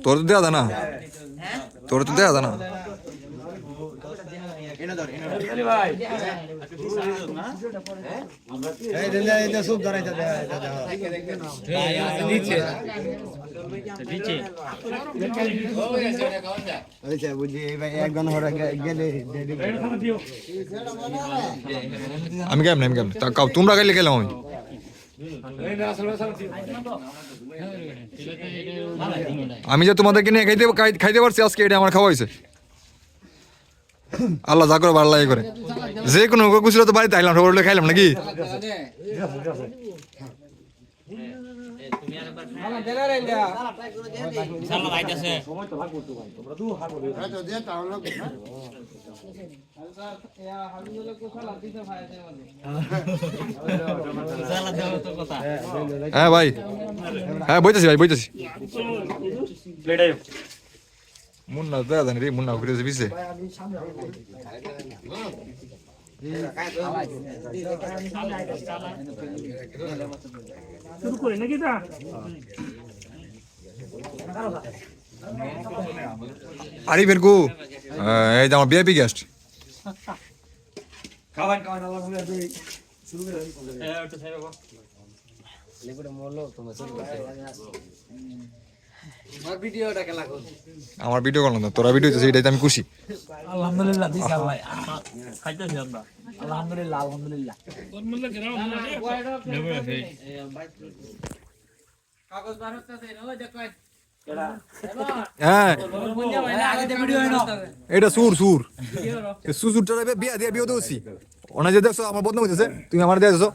তোর তো দেয়া দা না তোর তো দেয়া দা না আমি কেমন তোমরা গাইলে গেলাম আমি আমি যে তোমাদেরকে নিয়ে খাইতে পারছি আজকে এটা আমার খাওয়া হয়েছে আল্লাহ যা করে ভালো লাগে করে যে কোনো গুছিল তো বাড়িতে আইলাম সবাই খাইলাম নাকি হ্যাঁ ভাই হ্যাঁ বইতেছি মুন্না দেয়া জানি রে মুন্না ঘুরে পিছে শুরু করে নাকি তা আরিফের গো এই যে আমার ভিআইপি গেস্ট খাওয়ান আল্লাহ শুরু করে ওটা ছাইরো গো লেবুটা মরলো তোমার শুরু করতে আমার ভিডিও করলাম না তোরা ভিডিও হইতেছে এটাই আমি খুশি আলহামদুলিল্লাহ দিস আল্লাহ খাইতেছি আমরা আলহামদুলিল্লাহ কাগজ বার হচ্ছে ওই দেখো হ্যাঁ এটা সুরটা বিয়া দিয়ে বিয়ে দিয়েছি ওনা যে দেখছো আমার বদনাম হইতেছে তুমি আমার দিয়ে দিছো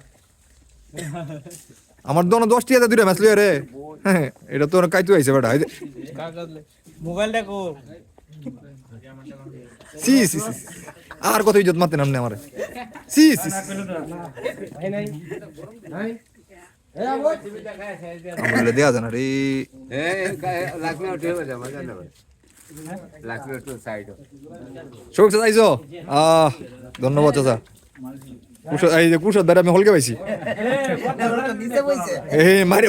আমার দোনো 10 টাকা দুইটা ম্যাচ লইয়া রে হ্যাঁ এটা তো কাইতু আইছে বেটা মোবাইল দেখো সি আর কত ইজ্জত মারতে নামনে আমারে সি আমারে দেয়া জানা রে শোক চাইছো ধন্যবাদ চাচা এই যে কুশার দ্বারা আমি হলকে পাইছি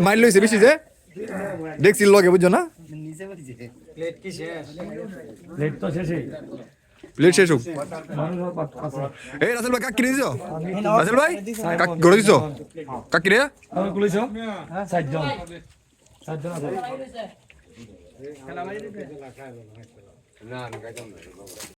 মাইল লইছে বেশি যে দেখছি লগে বুঝছো না প্লেট শেষ হোক এই রাসেল ভাই কাকি দিছো রাসেল ভাই কাকি গড়ে দিছো কাকি রে সাতজন